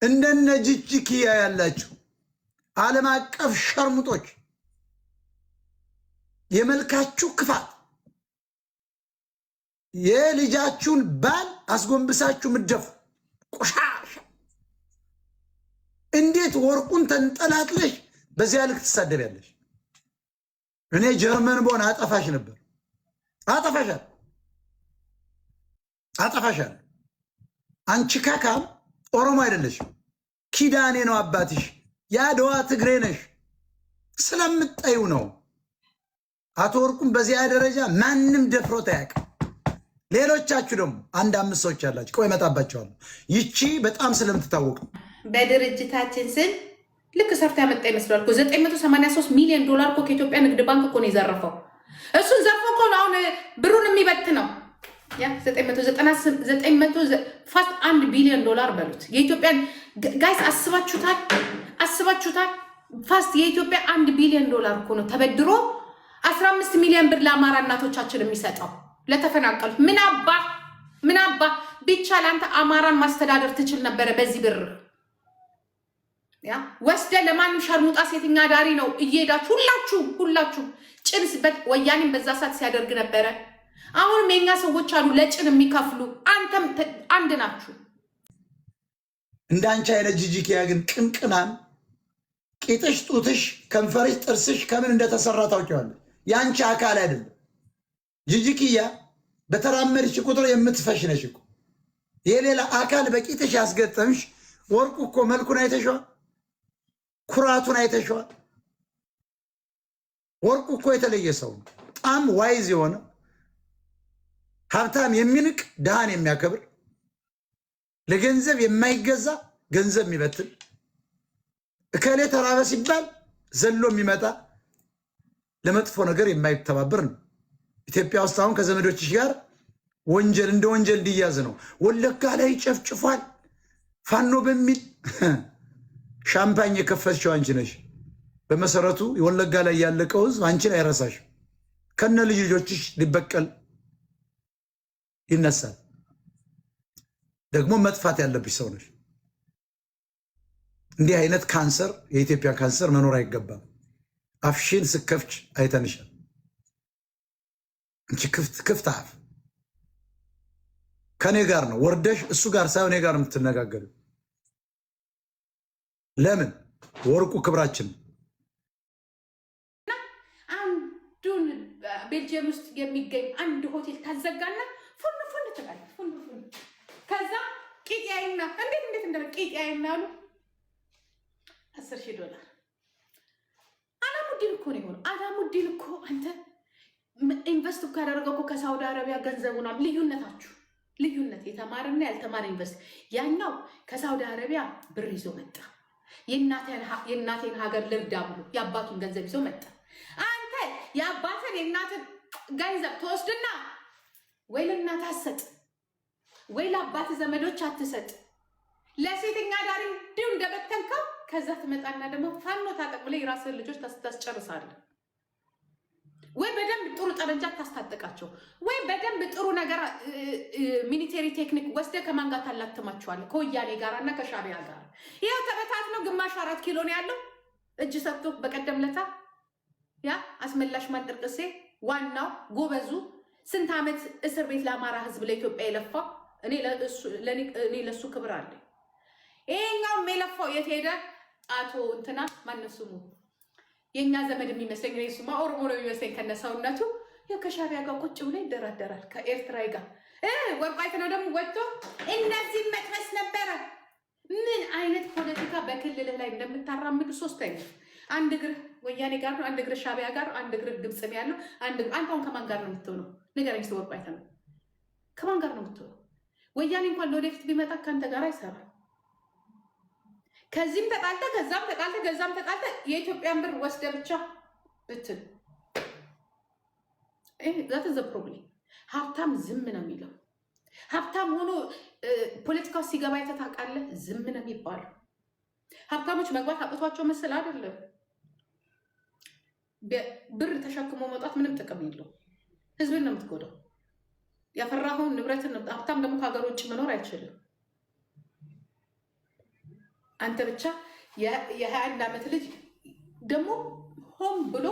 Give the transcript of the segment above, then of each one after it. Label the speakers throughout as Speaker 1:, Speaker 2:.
Speaker 1: እንደነ ጅጅኪያ ያላችሁ ዓለም አቀፍ ሸርሙጦች የመልካችሁ ክፋት የልጃችሁን ባል አስጎንብሳችሁ ምደፉ ቆሻሻ እንዴት ወርቁን ተንጠላጥለሽ በዚያ ልክ ትሳደቢያለሽ? እኔ ጀርመን ቦን አጠፋሽ ነበር። አጠፋሻል። አንቺ ካካም ኦሮሞ አይደለሽም። ኪዳኔ ነው አባትሽ። ያድዋ ትግሬ ነሽ። ስለምጠዩ ነው። አቶ ወርቁን በዚያ ደረጃ ማንም ደፍሮት አያውቅም። ሌሎቻችሁ ደግሞ አንድ አምስት ሰዎች አላችሁ። ቆይ እመጣባቸዋለሁ። ይቺ በጣም ስለምትታወቅ
Speaker 2: በድርጅታችን ስል ልክ ሰርታ ያመጣ ይመስላል እኮ 983 ሚሊዮን ዶላር እኮ ከኢትዮጵያ ንግድ ባንክ እኮ ነው የዘረፈው። እሱን ዘርፎ እኮ ነው አሁን ብሩን የሚበት ነው። ያ 990 ፋስት 1 ቢሊዮን ዶላር በሉት የኢትዮጵያን ጋይስ አስባችሁታል? ፋስት የኢትዮጵያ 1 ቢሊዮን ዶላር እኮ ነው ተበድሮ 15 ሚሊዮን ብር ለአማራ እናቶቻችን የሚሰጠው ለተፈናቀሉት። ምን አባ ቢቻል አንተ አማራን ማስተዳደር ትችል ነበረ በዚህ ብር። ያ ወስደ ለማንም ሸርሙጣ ሴተኛ ዳሪ ነው እየሄዳችሁ ሁላችሁ ጭንስበት። ወያኔም በዛ ሰዓት ሲያደርግ ነበረ። አሁንም የኛ ሰዎች አሉ ለጭን የሚከፍሉ። አንተም አንድ ናችሁ።
Speaker 1: እንዳንቺ አይነት ጂጂኪያ ግን ቅንቅናም ቂጥሽ፣ ጡትሽ፣ ከንፈርሽ፣ ጥርስሽ ከምን እንደተሰራ ታውቂዋለሽ። ያንቺ አካል አይደለም። ጂጂኪያ በተራመድሽ ቁጥር የምትፈሽ ነሽ እኮ። የሌላ አካል በቂጥሽ ያስገጠምሽ ወርቁ እኮ መልኩን አይተሽዋል፣ ኩራቱን አይተሽዋል። ወርቁ እኮ የተለየ ሰው ነው። በጣም ዋይዝ የሆነ ሀብታም የሚንቅ ድሃን የሚያከብር ለገንዘብ የማይገዛ ገንዘብ የሚበትን እከሌ ተራበ ሲባል ዘሎ የሚመጣ ለመጥፎ ነገር የማይተባበር ነው። ኢትዮጵያ ውስጥ አሁን ከዘመዶችሽ ጋር ወንጀል እንደ ወንጀል እንዲያዝ ነው። ወለጋ ላይ ጨፍጭፏል ፋኖ በሚል ሻምፓኝ የከፈትሽው አንቺ ነሽ። በመሰረቱ የወለጋ ላይ ያለቀው ህዝብ አንቺን አይረሳሽ። ከነ ልጆችሽ ሊበቀል ይነሳል። ደግሞ መጥፋት ያለብሽ ሰው ነሽ። እንዲህ አይነት ካንሰር የኢትዮጵያ ካንሰር መኖር አይገባም። አፍሽን ስከፍች አይተንሻል። እንቺ ክፍት አፍ ከኔ ጋር ነው ወርደሽ እሱ ጋር ሳይሆን እኔ ጋር የምትነጋገሩ። ለምን? ወርቁ ክብራችን።
Speaker 2: አንዱን ቤልጅየም ውስጥ የሚገኝ አንድ ሆቴል ታዘጋና ፉን ትላለች። ከዛ ቂጥያይና እንዴት እንደ ቂጥያይና አሉ 10,000 ዶላር አላሙዲን እኮ ነው የሆነው። አላሙዲን እኮ አንተ ኢንቨስት እኮ ያደረገው እኮ ከሳውዲ አረቢያ ገንዘቡና ልዩነት የተማረና ያልተማረ ኢንቨስት። ያኛው ከሳውዲ አረቢያ ብር ይዞ መጣ። የእናቴን ሀገር ልርዳ ብሎ የአባቱን ገንዘብ ይዞ መጣ። አንተ የአባትን የእናትን ገንዘብ ትወስድና ወይ ለእናት አትሰጥ፣ ወይ ለአባት ዘመዶች አትሰጥ፣ ለሴተኛ ዳሪ እንዲሁ እንደበተንከው። ከዛ ትመጣና ደግሞ ፋኖ ታጠቅ ብለህ የራስህን ልጆች ታስጨርሳለህ። ወይ በደንብ ጥሩ ጠመንጃ ታስታጥቃቸው፣ ወይ በደንብ ጥሩ ነገር ሚሊቴሪ ቴክኒክ ወስደ ከማን ጋር ታላትማቸዋለህ? ከወያኔ ጋር እና ከሻቢያ ጋር። ይኸው ተበታት ነው። ግማሽ 4 ኪሎ ነው ያለው። እጅ ሰጥቶ በቀደም ለታ ያ አስመላሽ ማንጠርቅሴ ዋናው ጎበዙ ስንት ዓመት እስር ቤት ለአማራ ህዝብ ለኢትዮጵያ የለፋው እኔ ለሱ ክብር አለ። ይሄኛውም የለፋው የት ሄደ? አቶ እንትና ማነው ስሙ? የኛ ዘመድ የሚመስለኝ እኔ እሱማ ኦሮሞ ነው የሚመስለኝ ከነሰውነቱ። ያው ከሻቢያ ጋር ቁጭ ብሎ ይደራደራል ከኤርትራ ጋር። ወርቋይት ነው ደግሞ ወጥቶ እነዚህ መጥበስ ነበረ። ምን አይነት ፖለቲካ በክልልህ ላይ እንደምታራምዱ። ሶስተኛ አንድ እግር ወያኔ ጋር ነው፣ አንድ እግር ሻቢያ ጋር፣ አንድ እግር ግብጽ ነው ያለው። አንተ አሁን ከማን ጋር ነው የምትሆነው? ንገረኝ። ወርቋይት ነው ከማን ጋር ነው የምትሆነው? ወያኔ እንኳን ለወደፊት ቢመጣ ከአንተ ጋር አይሰራም። ከዚህም ተጣልተ ከዛም ተጣልተ ከዛም ተጣልተ የኢትዮጵያን ብር ወስደ ብቻ ብትል ዛት ዘ ፕሮብሌም። ሀብታም ዝም ነው የሚለው። ሀብታም ሆኖ ፖለቲካው ሲገባ የተታቃለ ዝም ነው የሚባለው። ሀብታሞች መግባት አቅቷቸው መሰል አይደለም። ብር ተሸክሞ መውጣት ምንም ጥቅም የለው። ህዝብን ነው የምትጎዳው። ያፈራኸውን ንብረትን ነው። ሀብታም ደግሞ ከሀገር ውጭ መኖር አይችልም። አንተ ብቻ የ21 ዓመት ልጅ ደግሞ ሆም ብሎ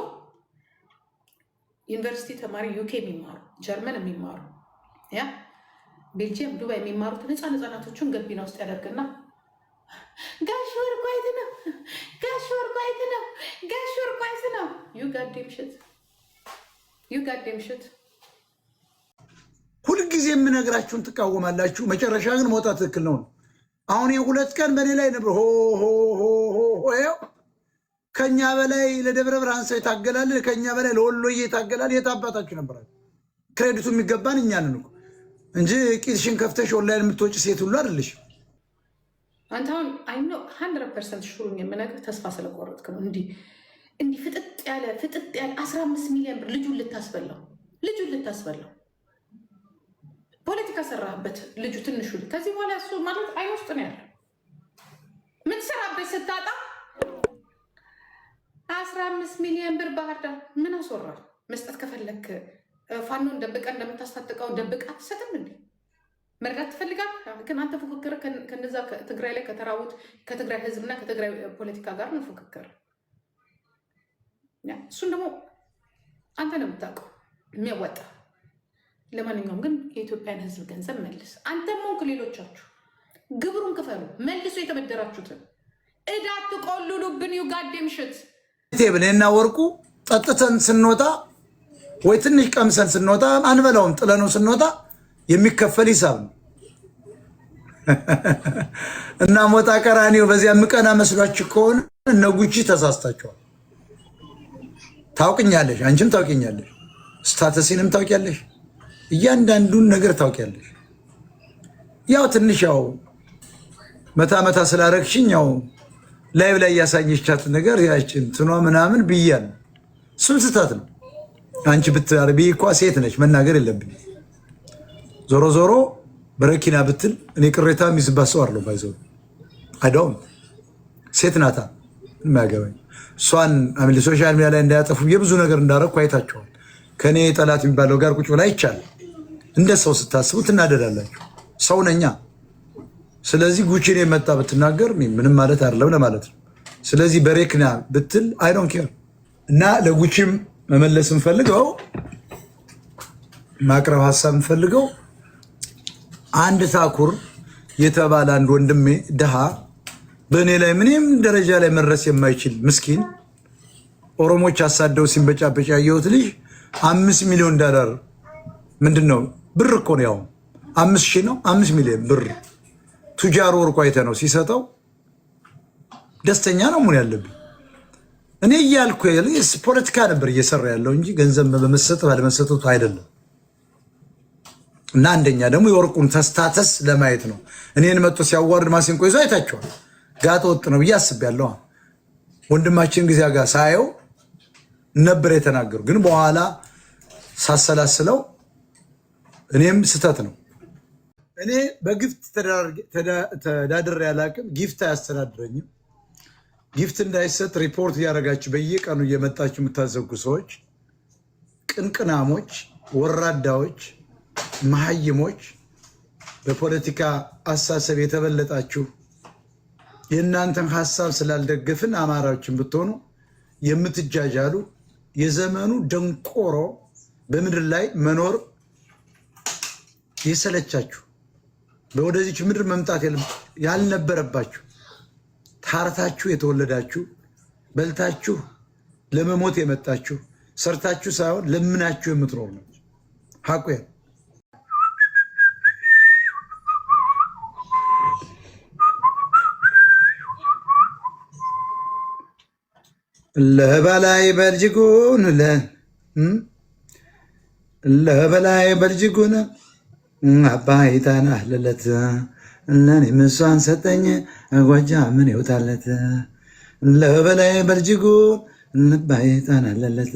Speaker 2: ዩኒቨርሲቲ ተማሪ ዩኬ የሚማሩ ጀርመን የሚማሩ ያ ቤልጅየም ዱባይ የሚማሩት ህፃናቶቹን ገቢና ውስጥ ያደርግና ጋሽ ወርቁ አይት ነው ጋሽ ወርቁ አይት ነው ጋሽ ወርቁ አይት ነው ዩ ጋዴም ሽት
Speaker 1: ሁልጊዜ የምነግራችሁን ትቃወማላችሁ። መጨረሻ ግን መውጣት ትክክል ነው። አሁን የሁለት ቀን በእኔ ላይ ነበር ከኛ በላይ ለደብረ ብርሃን ሰው ይታገላል፣ ከኛ በላይ ለወሎዬ ይታገላል። የታባታችሁ ነበራል። ክሬዲቱ የሚገባን እኛ ነን እኮ እንጂ ቂጥሽን ከፍተሽ ኦንላይን የምትወጪ ሴት ሁሉ አይደለሽ።
Speaker 2: አንተ አሁን አይኖ 100% ሹሩን የምነግርህ ተስፋ ስለቆረጥክ ነው። እንዲህ ፍጥጥ ያለ 15 ሚሊዮን ብር ልጁን ልታስበላው ፖለቲካ ሰራበት ልጁ ትንሹ። ከዚህ በኋላ እሱ ማለት አይን ውስጥ ነው ያለው። ምን ሰራበት ስታጣ 15 ሚሊዮን ብር ባህር ዳር ምን አስወራ? መስጠት ከፈለክ ፋኖን ደብቀ እንደምታስታጥቀው ደብቀ አትሰጥም እንዴ? መርዳት ትፈልጋል። ግን አንተ ፉክክር ከነዛ ትግራይ ላይ ከተራቡት ከትግራይ ህዝብና ከትግራይ ፖለቲካ ጋር ነው ፉክክር። እሱን ደግሞ አንተ ነው የምታውቀው የሚያወጣ። ለማንኛውም ግን የኢትዮጵያን ህዝብ ገንዘብ መልስ። አንተም ሆንክ ሌሎቻችሁ ግብሩን ክፈሉ፣ መልሶ የተበደራችሁትን እዳ ትቆልሉብን። ዩጋዴም ሽት
Speaker 1: ብኔና ወርቁ ጠጥተን ስንወጣ ወይ ትንሽ ቀምሰን ስንወጣ አንበላውም፣ ጥለነው ስንወጣ የሚከፈል ሂሳብ ነው እና ሞጣ ቀራኒው በዚያ ምቀና መስሏችሁ ከሆነ እነ ጉቺ ተሳስታችኋል። ታውቅኛለሽ፣ አንቺም ታውቂኛለሽ፣ ስታተሲንም ታውቂያለሽ፣ እያንዳንዱን ነገር ታውቂያለሽ። ያው ትንሽ ያው መታ ስላረግሽኝ ያው ላይቭ ላይ ያሳየቻት ነገር ያችን ትኗ ምናምን ብያል። እሱም ስህተት ነው። አንቺ ብትራቢ እኮ ሴት ነች፣ መናገር የለብኝ። ዞሮ ዞሮ በረኪና ብትል እኔ ቅሬታ የሚዝባት ሰው አለው ባይዘው አይደውም። ሴት ናታ የማያገባኝ። እሷን አሚል ሶሻል ሚዲያ ላይ እንዳያጠፉ የብዙ ነገር እንዳረኩ አይታችኋል። ከኔ ጠላት የሚባለው ጋር ቁጭ ብላ ይቻላል። እንደ ሰው ስታስቡ ትናደዳላችሁ። ሰው ነኛ። ስለዚህ ጉቺን የመጣ ብትናገር ምንም ማለት አይደለም ለማለት ነው። ስለዚህ በሬክና ብትል አይ ዶንት ኬር። እና ለጉቺም መመለስ እንፈልገው ማቅረብ ሀሳብ እንፈልገው አንድ ታኩር የተባለ አንድ ወንድሜ ድሃ በእኔ ላይ ምንም ደረጃ ላይ መድረስ የማይችል ምስኪን ኦሮሞች አሳደው ሲንበጫበጫ ያየሁት ልጅ $5 ሚሊዮን ምንድን ነው ብር እኮ ነው። ያው 5,000 ነው 5 ሚሊዮን ብር ቱጃሩ ወርቁ አይተ ነው ሲሰጠው ደስተኛ ነው ምን ያለብኝ እኔ እያልኩ ፖለቲካ ነበር እየሰራ ያለው እንጂ ገንዘብ በመሰጠት ባለመሰጠቱ አይደለም። እና አንደኛ ደግሞ የወርቁን ተስታተስ ለማየት ነው። እኔን መጥቶ ሲያዋርድ ማሲንቆ ይዞ አይታችኋል። ጋጥ ወጥ ነው ብዬ አስቤያለሁ። ወንድማችን ጊዜ ጋር ሳየው ነበር የተናገሩ፣ ግን በኋላ ሳሰላስለው እኔም ስተት ነው። እኔ በጊፍት ተዳድሬ አላውቅም። ጊፍት አያስተዳድረኝም። ጊፍት እንዳይሰጥ ሪፖርት እያደረጋችሁ በየቀኑ እየመጣችሁ የምታዘጉ ሰዎች፣ ቅንቅናሞች፣ ወራዳዎች፣ መሀይሞች፣ በፖለቲካ አሳሰብ የተበለጣችሁ የእናንተን ሀሳብ ስላልደገፍን አማራዎችን ብትሆኑ የምትጃጃሉ የዘመኑ ደንቆሮ በምድር ላይ መኖር የሰለቻችሁ በወደዚች ምድር መምጣት ያልነበረባችሁ ታርታችሁ የተወለዳችሁ በልታችሁ ለመሞት የመጣችሁ ሰርታችሁ ሳይሆን ለምናችሁ የምትኖሩ ነው። ሐቁ ለበላይ በልጅጉን ለበላይ በልጅጉን አባይ ጣና ለለት ለኔ ምሷን ሰጠኝ ጎጃምን ይውጣለት ለበላይ በልጅጉን አባይ ጣና ለለት